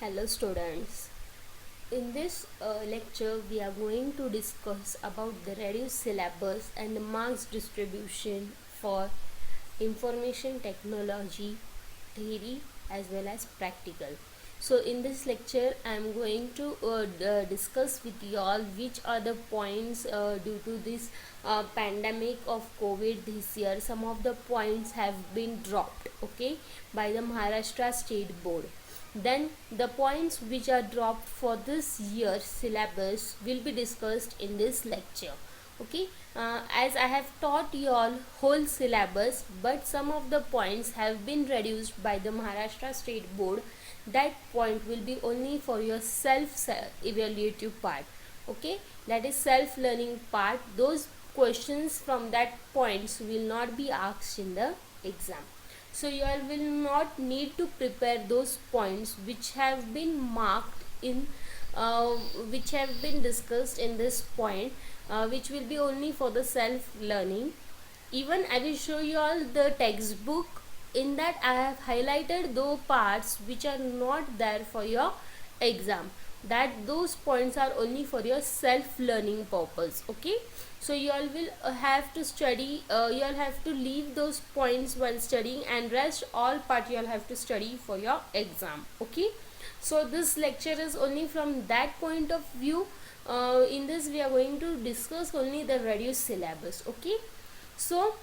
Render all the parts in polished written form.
Hello students. In this lecture we are going to discuss about the reduced syllabus and the marks distribution for information technology theory as well as practical. So in this lecture I am going to discuss with you all which are the points due to this pandemic of COVID this year. Some of the points have been dropped, okay, by the Maharashtra State Board. Then the points which are dropped for this year's syllabus will be discussed in this lecture. Okay, as I have taught you all whole syllabus, but some of the points have been reduced by the Maharashtra State Board. That point will be only for your self evaluative part. Okay, that is self learning part. Those questions from that points will not be asked in the exam. So you all will not need to prepare those points which have been marked in which have been discussed in this point, which will be only for the self learning. Even I will show you all the textbook. In that I have highlighted those parts which are not there for your exam, that those points are only for your self learning purpose. Okay, so you all will have to study, you all have to leave those points while studying, and rest all part you all have to study for your exam. Okay, so this lecture is only from that point of view. In this we are going to discuss only the reduced syllabus. Okay, so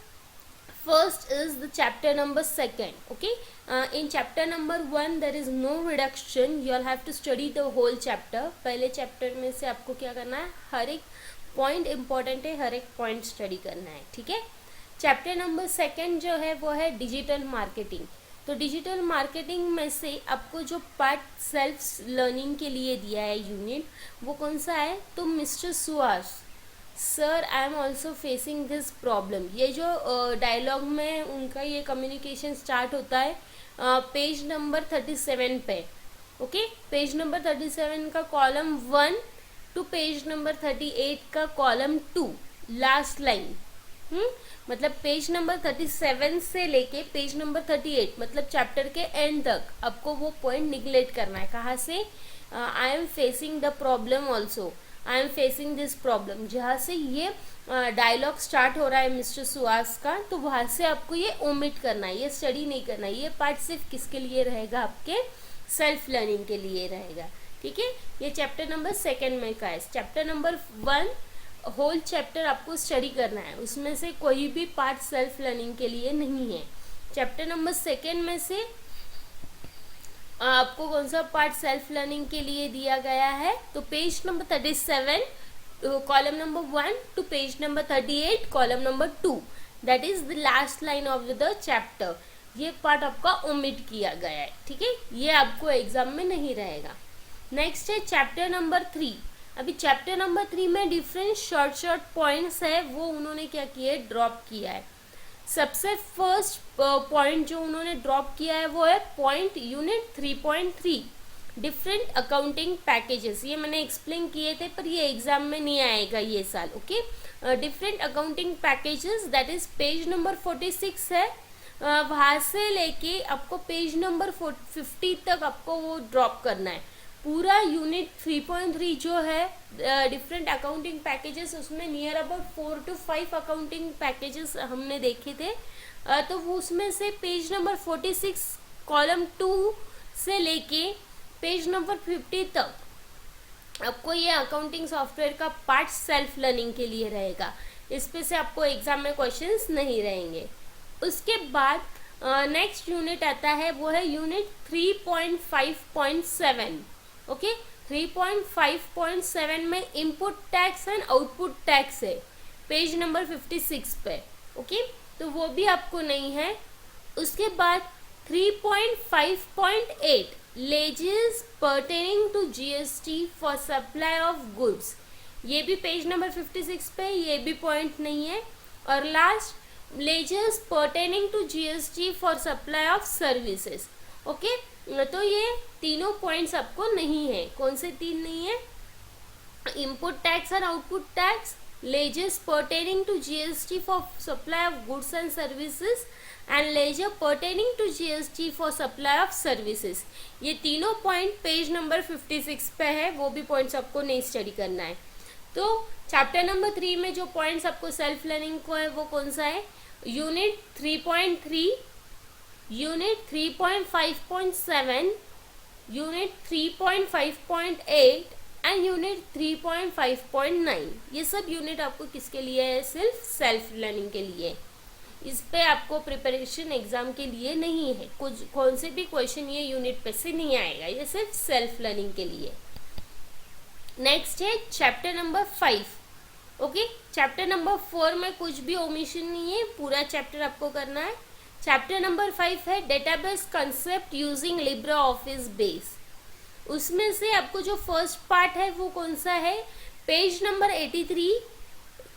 first is the chapter number second. Okay, in chapter number 1 there is no reduction. You all have to study the whole chapter. पहले chapter में से आपको क्या करना है, हर एक point important है, हर एक पॉइंट स्टडी करना है. ठीक है, चैप्टर नंबर सेकंड जो है वो है डिजिटल मार्केटिंग. तो डिजिटल मार्केटिंग में से आपको जो पार्ट सेल्फ लर्निंग के लिए दिया है यूनिट, वो कौन सा है, तो mister Suhas sir I am also facing this problem. ये जो डायलॉग में उनका ये कम्युनिकेशन स्टार्ट होता है पेज नंबर 37 पे. ओके, पेज नंबर 37 का कॉलम 1 टू पेज नंबर 38 का कॉलम 2, लास्ट लाइन. मतलब पेज नंबर 37 से लेके पेज नंबर 38, मतलब चैप्टर के एंड तक आपको वो पॉइंट निगलेक्ट करना है. कहाँ से, I am facing the problem also, I am facing this problem. जहाँ से ये डायलॉग स्टार्ट हो रहा है मिस्टर सुहास का, तो वहाँ से आपको ये ओमिट करना है, ये स्टडी नहीं करना है. ये पार्ट सिर्फ किसके लिए रहेगा, आपके सेल्फ लर्निंग के लिए रहेगा. ठीक है, ये चैप्टर नंबर सेकेंड में का है. चैप्टर नंबर 1 होल चैप्टर आपको स्टडी करना है, उसमें से कोई भी पार्ट सेल्फ लर्निंग के लिए नहीं है. चैप्टर नंबर सेकेंड में से आपको कौन सा पार्ट सेल्फ लर्निंग के लिए दिया गया है, तो page number 37 column number 1 to page number 38 column number 2, that is the last line of the chapter. ये पार्ट आपका ओमिट किया गया है. ठीक है, ये आपको एग्जाम में नहीं रहेगा. नेक्स्ट है चैप्टर नंबर 3. अभी चैप्टर नंबर 3 में डिफरेंट शॉर्ट पॉइंट्स है, वो उन्होंने क्या किया है, ड्रॉप किया है. सबसे फर्स्ट पॉइंट जो उन्होंने ड्रॉप किया है वो है point unit 3.3 different accounting packages. ये मैंने एक्सप्लेन किए थे, पर ये एग्जाम में नहीं आएगा ये साल. Okay, different accounting packages, that is page number 46 है. वहाँ से लेके आपको पेज नंबर 50 तक आपको वो ड्रॉप करना है. पूरा यूनिट 3.3 जो है डिफरेंट अकाउंटिंग पैकेजेस, उसमें near about 4 to 5 accounting packages हमने देखे थे. तो वो उसमें से पेज नंबर 46 कॉलम 2 से लेके पेज नंबर 50 तक आपको ये अकाउंटिंग सॉफ्टवेयर का पार्ट सेल्फ लर्निंग के लिए रहेगा. इस पे से आपको एग्जाम में क्वेश्चंस नहीं रहेंगे. उसके बाद नेक्स्ट यूनिट आता है, वो है यूनिट 3.5.7. ओके, 3.5.7 में input tax and output tax है, पेज नंबर 56 पे. ओके, तो वो भी आपको नहीं है. उसके बाद 3.5.8 लेजेस pertaining to GST for supply of goods, ये भी पेज नंबर 56 पे, ये भी पॉइंट नहीं है. और लास्ट लेजेस pertaining to GST for supply of services. Okay, तो ये तीनों पॉइंट्स आपको नहीं है. कौन से तीन नहीं है, इनपुट टैक्स और आउटपुट टैक्स, लेजेस pertaining to GST for supply of goods and services, and ledger pertaining to GST for supply of services. ये तीनों पॉइंट पेज नंबर 56 पे है, वो भी पॉइंट्स आपको नहीं स्टडी करना है। तो चैप्टर नंबर 3 में जो पॉइंट्स आपको सेल्फ लर्निंग को है वो कौन सा है, unit 3.3, unit 3.5.7, unit 3.5.8 and unit 3.5.9। ये सब यूनिट आपको किसके लिए है, सिर्फ सेल्फ लर्निंग के लिए। इस पे आपको प्रिपरेशन एग्जाम के लिए नहीं है, कुछ कौन से भी क्वेश्चन ये यूनिट पे से नहीं आएगा, ये सिर्फ सेल्फ लर्निंग के लिए। नेक्स्ट है chapter number 5। Okay, chapter number 4 में कुछ भी ओमिशन नहीं है, पूरा चैप्टर आपको करना है। चैप्टर नंबर 5 है database concept using LibreOffice base. उसमें से आपको जो फर्स्ट पार्ट है वो कौन सा है, page number 83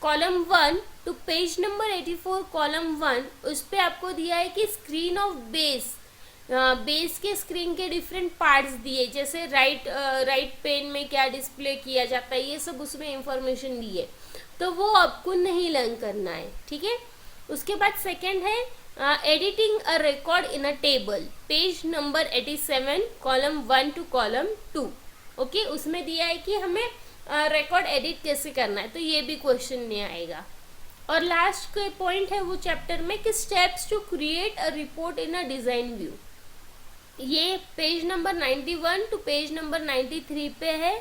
column 1 to page number 84 column 1। उस पे आपको दिया है कि स्क्रीन ऑफ बेस, बेस के स्क्रीन के डिफरेंट पार्ट्स दिए, जैसे राइट पेन में क्या डिस्प्ले किया जाता है, ये सब उसमें इंफॉर्मेशन दी है, तो वो आपको नहीं लर्न करना है, ठीक है। उसके बाद सेकंड है editing a record in a table, page number 87 column 1 to column 2। Okay, उसमें दिया है कि हमें रिकॉर्ड एडिट कैसे करना है, तो ये भी क्वेश्चन नहीं आएगा। और लास्ट का पॉइंट है वो चैप्टर में कि steps to create a report in a design view. ये page number 91 to page number 93 पे है,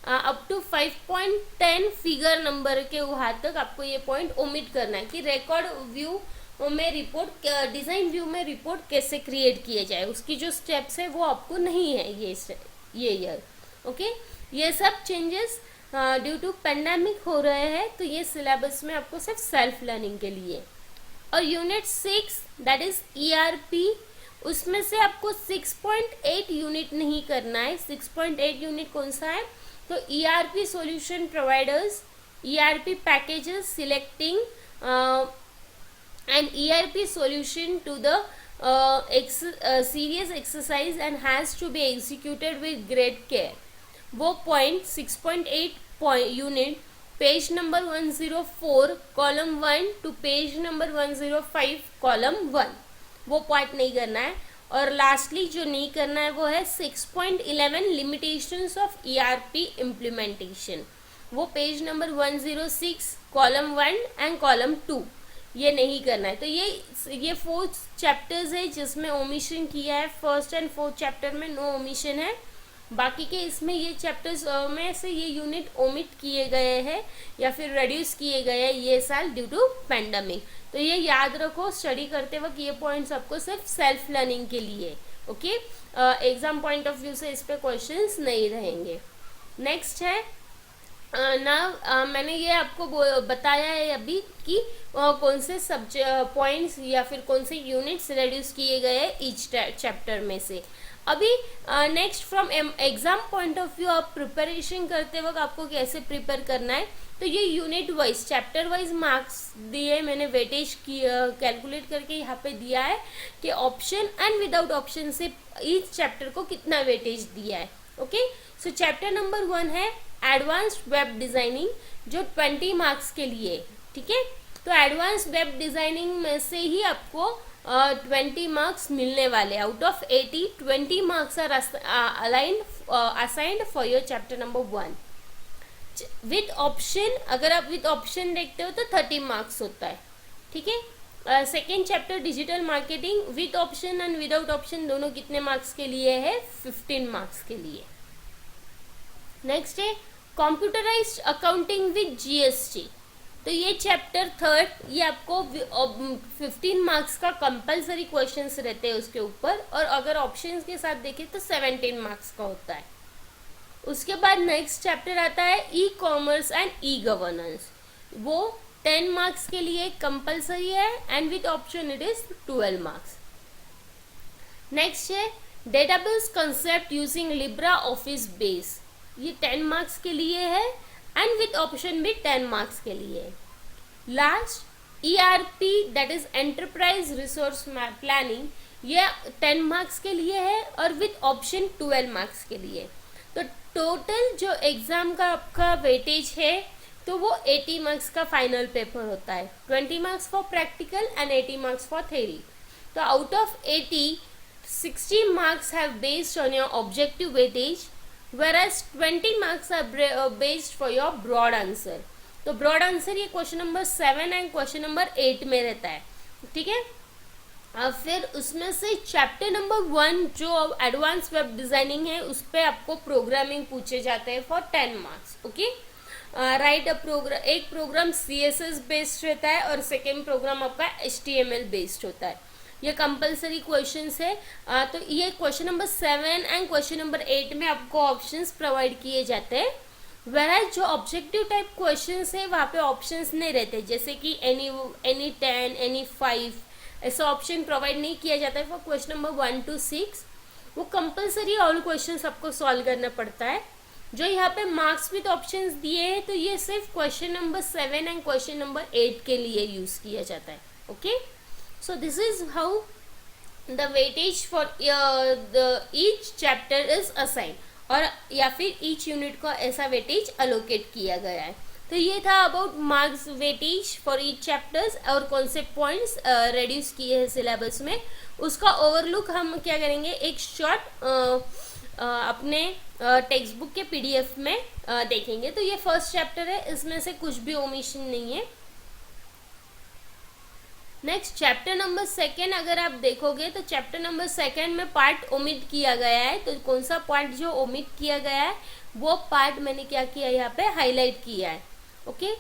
अप टू 5.10 फिगर नंबर के वहाँ तक आपको ये पॉइंट ओमिट करना है कि रिकॉर्ड व्यू में रिपोर्ट, डिजाइन व्यू में रिपोर्ट कैसे क्रिएट किए जाए, उसकी जो स्टेप्स है वो आपको नहीं है ये ईयर। ओके, ये सब चेंजेस ड्यू टू पेंडेमिक हो रहे हैं, तो ये सिलेबस में आपको सिर्फ सेल्फ लर्निंग के लिए। और यूनिट 6 दैट इज ईआरपी, उसमें से आपको 6.8 यूनिट नहीं करना है। 6.8 यूनिट कौन सा है, तो ERP solution providers, ERP packages selecting and ERP solution to the serious exercise and has to be executed with great care। वो point 6.8 unit page number 104 column 1 to page number 105 column 1, वो point नहीं करना है। और lastly जो नहीं करना है वो है 6.11 लिमिटेशंस ऑफ ईआरपी इम्प्लीमेंटेशन, वो page number 106 column 1 and column 2, ये नहीं करना है। तो ये 4 चैप्टर्स है जिसमें ओमिशन किया है। फर्स्ट एंड फोर्थ चैप्टर में नो ओमिशन है, बाकी के इसमें ये चैप्टर्स में से ये यूनिट ओमिट किए गए हैं या फिर रिड्यूस किए गए हैं ये साल ड्यू टू पेंडेमिक। तो ये याद रखो, स्टडी करते वक्त ये पॉइंट्स आपको सिर्फ सेल्फ लर्निंग के लिए। Okay, exam point of view से इस पे क्वेश्चंस नहीं रहेंगे। नेक्स्ट है मैंने ये आपको बताया है अभी कि कौन से पॉइंट्स या फिर कौन से यूनिट्स रिड्यूस किए गए हैं ईच चैप्टर में से। अभी next from exam point of view आप प्रिपरेशन करते वक्त आपको कैसे प्रिपेयर करना है, तो ये unit wise chapter wise marks दिए मैंने, वेटेज की कैलकुलेट करके यहाँ पे दिया है कि ऑप्शन एंड विदाउट ऑप्शन से ईच चैप्टर को कितना वेटेज दिया है। ओके, सो चैप्टर नंबर 1 है एडवांस्ड वेब डिजाइनिंग, जो 20 मार्क्स के लिए, ठीक है। तो एडवांस वेब डिजाइनिंग में से ही आपको 20 मार्क्स मिलने वाले, out of 80 20 marks are assigned for your chapter number 1 with option. अगर आप विथ ऑप्शन देखते हो तो 30 मार्क्स होता है, ठीक है। Second chapter digital marketing with option and without option दोनों कितने मार्क्स के लिए है, 15 मार्क्स के लिए। नेक्स्ट है कंप्यूटराइज्ड अकाउंटिंग विद जीएसटी, तो ये चैप्टर 3 ये आपको 15 मार्क्स का कंपलसरी क्वेश्चंस रहते हैं उसके ऊपर, और अगर ऑप्शंस के साथ देखें तो 17 मार्क्स का होता है। उसके बाद नेक्स्ट चैप्टर आता है e commerce and e governance, वो 10 मार्क्स के लिए कंपलसरी है and with option it is 12 marks. Next है database concept using LibreOffice Base, ये 10 मार्क्स के लिए है एंड विथ ऑप्शन भी 10 मार्क्स के लिए। Last ERP that is enterprise resource planning, ये 10 मार्क्स के लिए है और विथ ऑप्शन 12 मार्क्स के लिए। तो टोटल जो एग्जाम का आपका वेटेज है तो वो 80 मार्क्स का फाइनल पेपर होता है, 20 marks for practical and 80 marks for theory. तो out of 80 60 marks have based on your objective weightage whereas 20 marks are based for your broad answer. तो broad answer ये question number 7 and question number 8 में रहता है, ठीक है। अब फिर उसमें से चैप्टर नंबर 1 जो एडवांस वेब डिजाइनिंग है उस पर आपको प्रोग्रामिंग पूछे जाते हैं for 10 marks, okay. Right program, एक प्रोग्राम CSS बेस्ड रहता है और सेकेंड प्रोग्राम आपका HTML बेस्ड होता है। ये कंपलसरी क्वेश्चंस है। तो ये question number 7 and question number 8 में आपको ऑप्शंस प्रोवाइड किए जाते हैं, वेराज जो ऑब्जेक्टिव टाइप क्वेश्चंस है वहाँ पे ऑप्शंस नहीं रहते, जैसे कि एनी 10 एनी 5 ऐसा ऑप्शन प्रोवाइड नहीं किया जाता है फॉर क्वेश्चन नंबर 1 to 6। वो कंपलसरी ऑल क्वेश्चंस आपको सॉल्व करना पड़ता है। जो यहाँ पे मार्क्स विद ऑप्शंस दिए हैं तो ये सिर्फ question number 7 and question number 8 के लिए यूज किया जाता है, okay. So this is how the weightage for each chapter is assign, और या फिर ईच यूनिट को ऐसा वेटेज अलोकेट किया गया है। तो ये था about marks weightage for each chapters और कौन से पॉइंट्स रेड्यूस किए हैं सिलेबस में, उसका ओवरलुक हम क्या करेंगे एक शॉर्ट अपने टेक्स्ट बुक के PDF में देखेंगे। तो ये फर्स्ट चैप्टर है, इसमें से कुछ भी ओमिशन नहीं है। नेक्स्ट चैप्टर नंबर 2 अगर आप देखोगे तो चैप्टर नंबर 2 में पार्ट ओमिट किया गया है। तो कौन सा पार्ट जो ओमिट किया गया है वो पार्ट मैंने क्या किया यहाँ पे हाईलाइट किया है, ओके।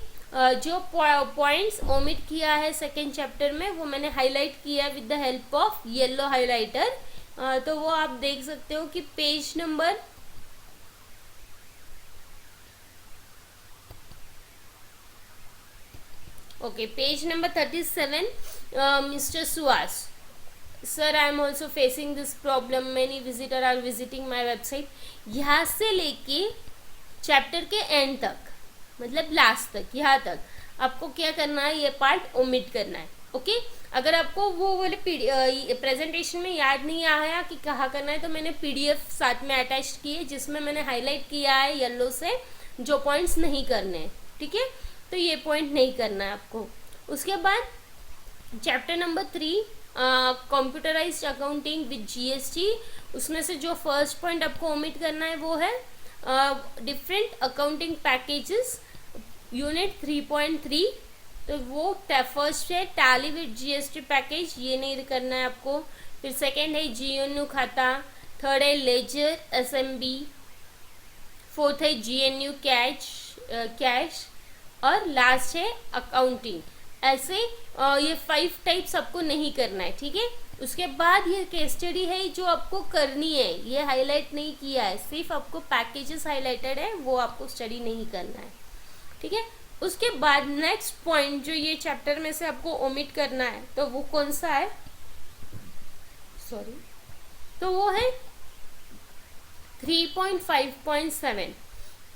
जो पॉइंट्स ओमिट किया है सेकेंड चैप्टर में वो मैंने हाईलाइट किया with the help of yellow highlighter. तो वो आप देख सकते हो कि page number page number 37, Mr. Suhas, sir I am also facing this problem, many visitor are visiting my website. यहाँ से लेके चैप्टर के एंड तक, मतलब लास्ट तक, यहाँ तक आपको क्या करना है, ये पार्ट ओमिट करना है, ओके। अगर आपको वो वाले प्रेजेंटेशन में याद नहीं आया कि कहाँ करना है तो मैंने PDF साथ में अटैच की है जिसमें मैंने हाईलाइट किया है येलो से जो पॉइंट्स नहीं करने हैं, ठीक है। तो ये पॉइंट नहीं करना है आपको। उसके बाद chapter number 3 computerised accounting with GST, उसमें से जो फर्स्ट पॉइंट आपको ओमिट करना है वो है डिफरेंट अकाउंटिंग पैकेजेस यूनिट 3.3। तो वो फर्स्ट है टैली विद GST पैकेज, ये नहीं करना है आपको। फिर सेकेंड है GNU खाता, थर्ड है लेजर SMB, फोर्थ है GNU कैश और लास्ट है अकाउंटिंग। ऐसे ये 5 टाइप्स आपको नहीं करना है, ठीक है। उसके बाद ये केस स्टडी है जो आपको करनी है, ये हाईलाइट नहीं किया है, सिर्फ आपको पैकेजेस हाईलाइटेड है, वो आपको स्टडी नहीं करना है, ठीक है। उसके बाद नेक्स्ट पॉइंट जो ये चैप्टर में से आपको ओमिट करना है तो वो कौन सा है, तो वो है 3.5.7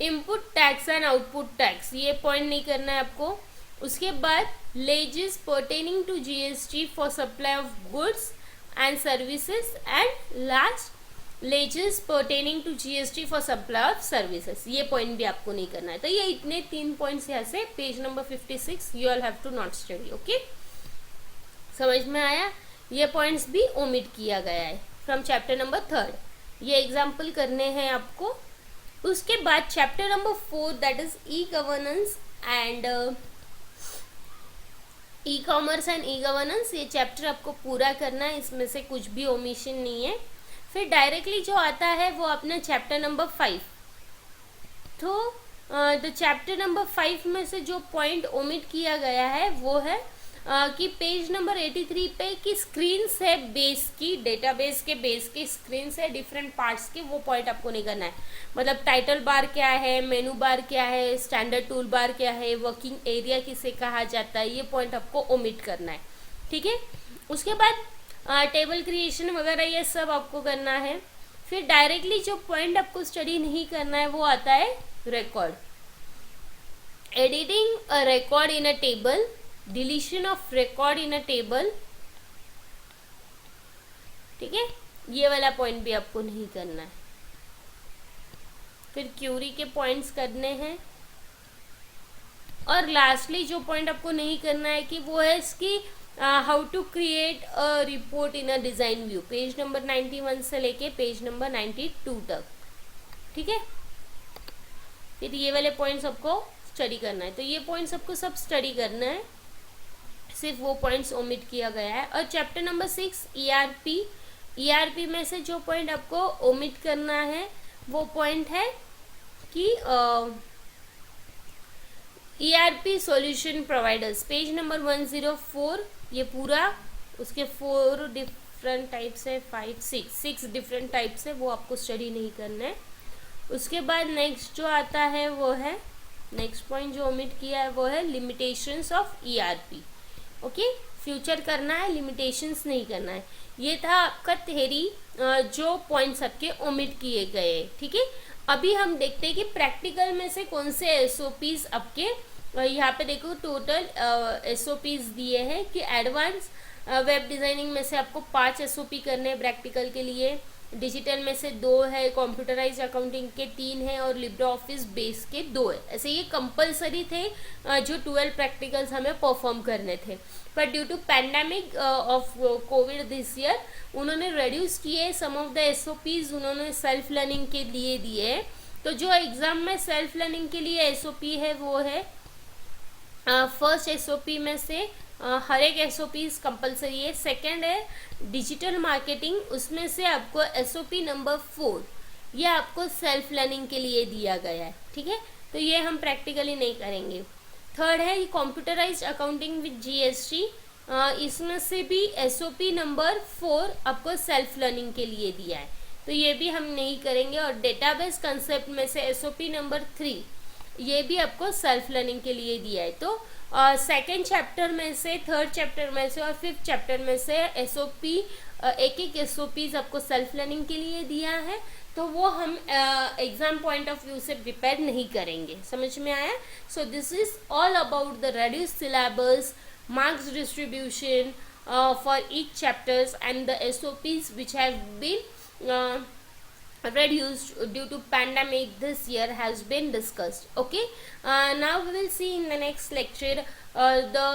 input tax and output tax, ये पॉइंट नहीं करना है आपको। उसके बाद लेजेस pertaining to GST for supply of goods and services, and last लेजेस pertaining to GST for supply of services, ये पॉइंट भी आपको नहीं करना है। तो ये इतने 3 पॉइंट्स यहाँ से page number 56 you all have to not study, okay. समझ में आया, ये पॉइंट्स भी ओमिट किया गया है फ्रॉम चैप्टर नंबर 3, ये एग्जाम्पल करने हैं आपको। उसके बाद chapter number 4 that is e-governance and e-commerce and e-governance, ये चैप्टर आपको पूरा करना है, इसमें से कुछ भी ओमिशन नहीं है। फिर डायरेक्टली जो आता है वो अपना चैप्टर नंबर 5। तो चैप्टर नंबर 5 में से जो पॉइंट ओमिट किया गया है वो है कि पेज नंबर 83 पे की स्क्रीन है बेस की, डेटाबेस के बेस की स्क्रीन है डिफरेंट पार्ट्स के, वो पॉइंट आपको नहीं करना है। मतलब टाइटल बार क्या है, मेनू बार क्या है, स्टैंडर्ड टूल बार क्या है, वर्किंग एरिया किसे कहा जाता है, ये पॉइंट आपको ओमिट करना है, ठीक है। उसके बाद टेबल क्रिएशन वगैरह ये सब आपको करना है। फिर डायरेक्टली जो पॉइंट आपको स्टडी नहीं करना है वो आता है record, editing a record in a table, deletion of record in a table, ठीक है, ये वाला पॉइंट भी आपको नहीं करना है। फिर क्यूरी के पॉइंट्स करने हैं। और लास्टली जो पॉइंट आपको नहीं करना है कि वो है इसकी how to create a report in a design view, page number 91 से लेके पेज नंबर 92 तक, ठीक है। फिर ये वाले पॉइंट्स आपको स्टडी करना है, तो ये पॉइंट्स आपको सब स्टडी करना है, सिर्फ वो पॉइंट्स ओमिट किया गया है। और चैप्टर नंबर 6 ईआरपी, ईआरपी में से जो पॉइंट आपको ओमिट करना है वो पॉइंट है कि ERP solution providers, page number 104, ये पूरा उसके 4 डिफरेंट टाइप्स है, 6 डिफरेंट टाइप्स है, वो आपको स्टडी नहीं करना है। उसके बाद नेक्स्ट जो आता है वो है, नेक्स्ट पॉइंट जो ओमिट किया है वो है limitations of ERP. Okay, future करना है, लिमिटेशंस नहीं करना है। ये था आपका थ्योरी, जो पॉइंट्स आपके ओमिट किए गए, ठीक है। अभी हम देखते हैं कि प्रैक्टिकल में से कौन से एसओपीज आपके, यहाँ पे देखो टोटल एसओपीज दिए हैं कि एडवांस वेब डिज़ाइनिंग में से आपको 5 एसओपी करने हैं प्रैक्टिकल के लिए, डिजिटल में से 2 है, कंप्यूटराइज अकाउंटिंग के 3 है और लिब्रे ऑफिस बेस के 2 है। ऐसे ये कंपलसरी थे जो 12 प्रैक्टिकल्स हमें परफॉर्म करने थे, पर due to pandemic of COVID this year उन्होंने रिड्यूस किए सम ऑफ द एसओपीज, उन्होंने सेल्फ लर्निंग के लिए दिए। तो जो एग्ज़ाम में सेल्फ लर्निंग के लिए एसओपी है वो है फर्स्ट एसओपी में से हर एक एसओपीज कंपलसरी है। सेकंड है डिजिटल मार्केटिंग, उसमें से आपको एसओपी नंबर 4 ये आपको सेल्फ लर्निंग के लिए दिया गया है, ठीक है, तो ये हम प्रैक्टिकली नहीं करेंगे। थर्ड है कंप्यूटराइज्ड अकाउंटिंग विद जीएसटी, इसमें से भी एसओपी नंबर 4 आपको सेल्फ लर्निंग के लिए दिया है, तो ये भी हम नहीं करेंगे। और डेटाबेस कंसेप्ट में से एसओपी नंबर 3 ये भी आपको सेल्फ लर्निंग के लिए दिया है। तो सेकेंड चैप्टर में से, थर्ड चैप्टर में से और फिफ्थ चैप्टर में से एसओपी, एक एसओपीज आपको सेल्फ लर्निंग के लिए दिया है, तो वो हम एग्जाम पॉइंट ऑफ व्यू से प्रिपेयर नहीं करेंगे। समझ में आया? So this is all about the reduce syllabus, marks distribution for each chapters and the SOPs which have been reduced due to pandemic this year has been discussed. Okay, now we will see in the next lecture the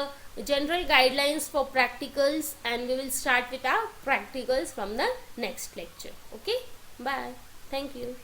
general guidelines for practicals, and we will start with our practicals from the next lecture. Okay, bye, thank you.